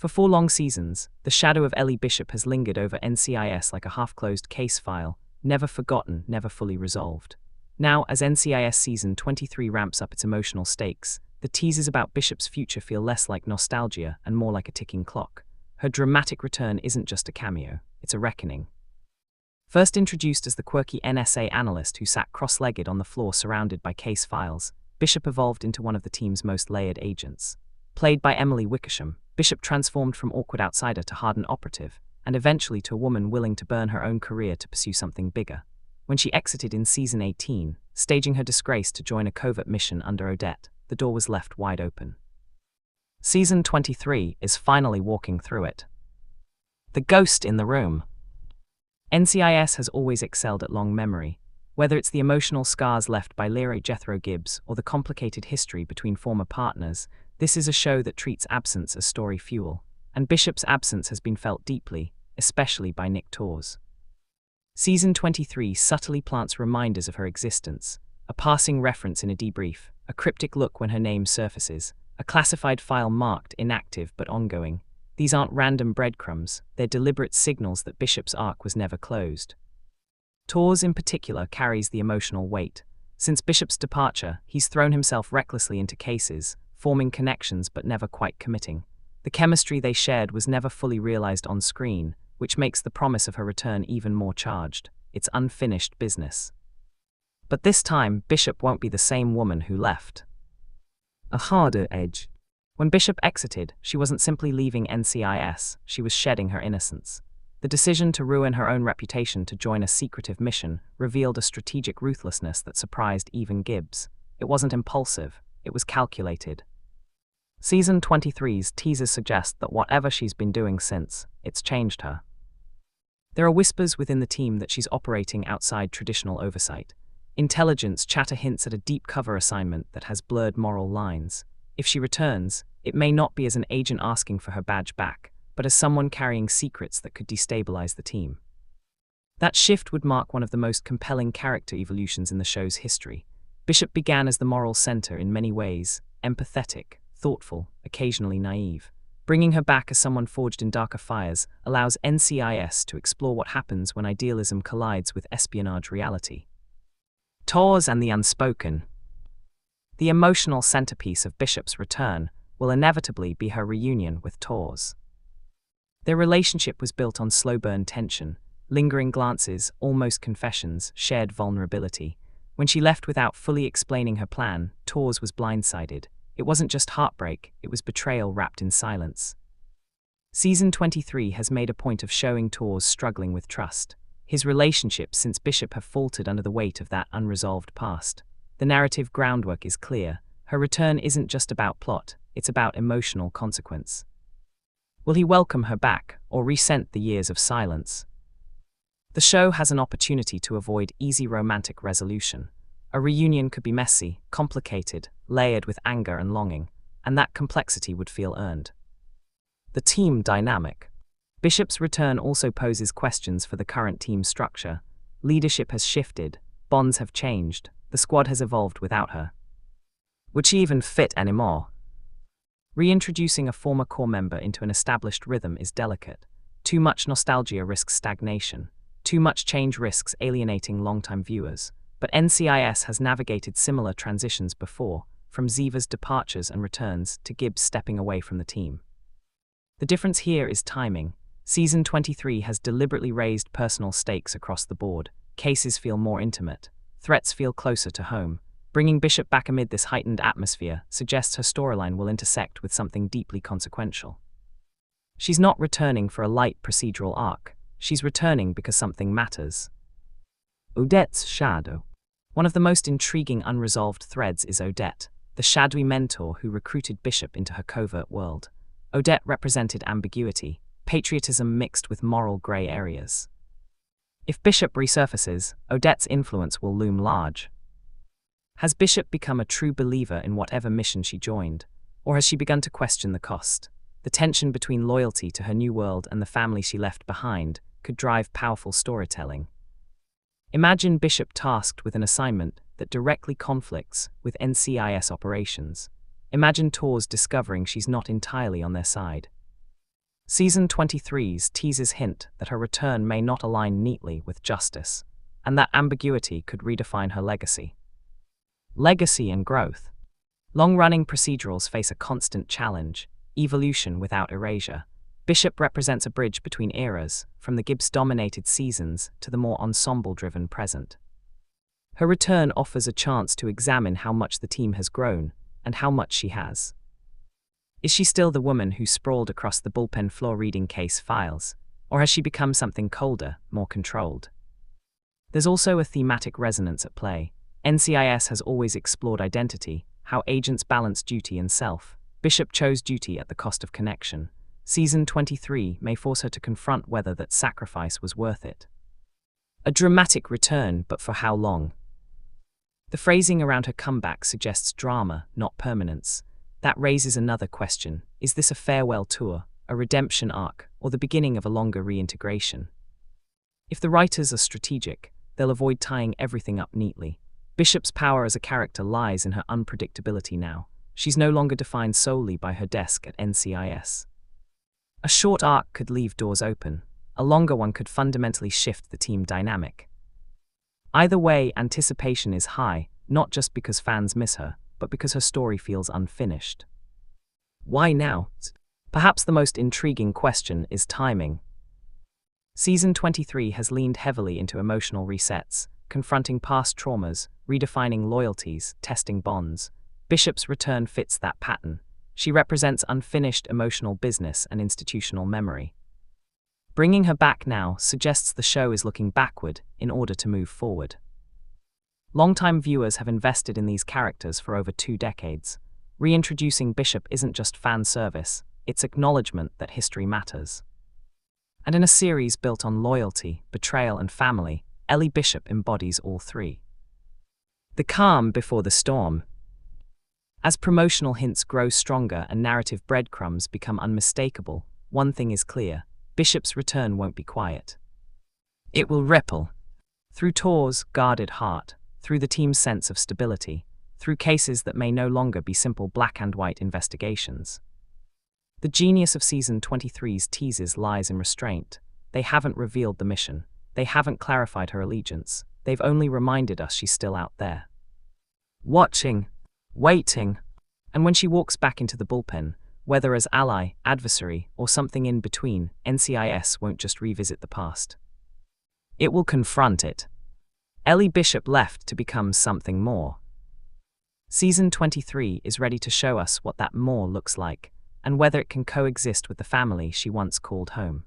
For 4 long seasons, the shadow of Ellie Bishop has lingered over NCIS like a half-closed case file, never forgotten, never fully resolved. Now, as NCIS Season 23 ramps up its emotional stakes, the teases about Bishop's future feel less like nostalgia and more like a ticking clock. Her dramatic return isn't just a cameo, it's a reckoning. First introduced as the quirky NSA analyst who sat cross-legged on the floor surrounded by case files, Bishop evolved into one of the team's most layered agents. Played by Ellie Bishop, Bishop transformed from awkward outsider to hardened operative, and eventually to a woman willing to burn her own career to pursue something bigger. When she exited in Season 18, staging her disgrace to join a covert mission under Odette, the door was left wide open. Season 23 is finally walking through it. The ghost in the room. NCIS has always excelled at long memory. Whether it's the emotional scars left by Leroy Jethro Gibbs or the complicated history between former partners, this is a show that treats absence as story fuel, and Bishop's absence has been felt deeply, especially by Nick Torres. Season 23 subtly plants reminders of her existence, a passing reference in a debrief, a cryptic look when her name surfaces, a classified file marked inactive but ongoing. These aren't random breadcrumbs, they're deliberate signals that Bishop's arc was never closed. Torres in particular carries the emotional weight. Since Bishop's departure, he's thrown himself recklessly into cases, forming connections but never quite committing. The chemistry they shared was never fully realized on screen, which makes the promise of her return even more charged. It's unfinished business. But this time, Bishop won't be the same woman who left. A harder edge. When Bishop exited, she wasn't simply leaving NCIS, she was shedding her innocence. The decision to ruin her own reputation to join a secretive mission revealed a strategic ruthlessness that surprised even Gibbs. It wasn't impulsive, it was calculated. Season 23's teasers suggest that whatever she's been doing since, it's changed her. There are whispers within the team that she's operating outside traditional oversight. Intelligence chatter hints at a deep cover assignment that has blurred moral lines. If she returns, it may not be as an agent asking for her badge back, but as someone carrying secrets that could destabilize the team. That shift would mark one of the most compelling character evolutions in the show's history. Bishop began as the moral center in many ways, empathetic, thoughtful, occasionally naive. Bringing her back as someone forged in darker fires allows NCIS to explore what happens when idealism collides with espionage reality. Torres and the unspoken. The emotional centerpiece of Bishop's return will inevitably be her reunion with Torres. Their relationship was built on slow-burn tension, lingering glances, almost confessions, shared vulnerability. When she left without fully explaining her plan, Torres was blindsided. It wasn't just heartbreak, it was betrayal wrapped in silence. Season 23 has made a point of showing Torres struggling with trust. His relationships since Bishop have faltered under the weight of that unresolved past. The narrative groundwork is clear. Her return isn't just about plot, it's about emotional consequence. Will he welcome her back, or resent the years of silence? The show has an opportunity to avoid easy romantic resolution. A reunion could be messy, complicated, layered with anger and longing, and that complexity would feel earned. The team dynamic. Bishop's return also poses questions for the current team structure. Leadership has shifted, bonds have changed, the squad has evolved without her. Would she even fit anymore? Reintroducing a former core member into an established rhythm is delicate. Too much nostalgia risks stagnation. Too much change risks alienating longtime viewers. But NCIS has navigated similar transitions before, from Ziva's departures and returns to Gibbs stepping away from the team. The difference here is timing. Season 23 has deliberately raised personal stakes across the board. Cases feel more intimate. Threats feel closer to home. Bringing Bishop back amid this heightened atmosphere suggests her storyline will intersect with something deeply consequential. She's not returning for a light procedural arc. She's returning because something matters. Odette's shadow. One of the most intriguing unresolved threads is Odette, the shadowy mentor who recruited Bishop into her covert world. Odette represented ambiguity, patriotism mixed with moral gray areas. If Bishop resurfaces, Odette's influence will loom large. Has Bishop become a true believer in whatever mission she joined, or has she begun to question the cost? The tension between loyalty to her new world and the family she left behind could drive powerful storytelling. Imagine Bishop tasked with an assignment that directly conflicts with NCIS operations. Imagine Torres discovering she's not entirely on their side. Season 23's teases hint that her return may not align neatly with justice, and that ambiguity could redefine her legacy. Legacy and growth. Long-running procedurals face a constant challenge: evolution without erasure. Bishop represents a bridge between eras, from the Gibbs-dominated seasons to the more ensemble-driven present. Her return offers a chance to examine how much the team has grown, and how much she has. Is she still the woman who sprawled across the bullpen floor reading case files, or has she become something colder, more controlled? There's also a thematic resonance at play. NCIS has always explored identity, how agents balance duty and self. Bishop chose duty at the cost of connection. Season 23 may force her to confront whether that sacrifice was worth it. A dramatic return, but for how long? The phrasing around her comeback suggests drama, not permanence. That raises another question: is this a farewell tour, a redemption arc, or the beginning of a longer reintegration? If the writers are strategic, they'll avoid tying everything up neatly. Bishop's power as a character lies in her unpredictability now. She's no longer defined solely by her desk at NCIS. A short arc could leave doors open. A longer one could fundamentally shift the team dynamic. Either way, anticipation is high, not just because fans miss her, but because her story feels unfinished. Why now? Perhaps the most intriguing question is timing. Season 23 has leaned heavily into emotional resets, confronting past traumas, redefining loyalties, testing bonds. Bishop's return fits that pattern. She represents unfinished emotional business and institutional memory. Bringing her back now suggests the show is looking backward in order to move forward. Longtime viewers have invested in these characters for over 2 decades. Reintroducing Bishop isn't just fan service, it's acknowledgement that history matters. And in a series built on loyalty, betrayal, and family, Ellie Bishop embodies all three. The calm before the storm. As promotional hints grow stronger and narrative breadcrumbs become unmistakable, one thing is clear: Bishop's return won't be quiet. It will ripple. Through Tor's guarded heart, through the team's sense of stability, through cases that may no longer be simple black and white investigations. The genius of Season 23's teases lies in restraint. They haven't revealed the mission. They haven't clarified her allegiance. They've only reminded us she's still out there. Watching. Waiting. And when she walks back into the bullpen, whether as ally, adversary, or something in between, NCIS won't just revisit the past. It will confront it. Ellie Bishop left to become something more. Season 23 is ready to show us what that more looks like, and whether it can coexist with the family she once called home.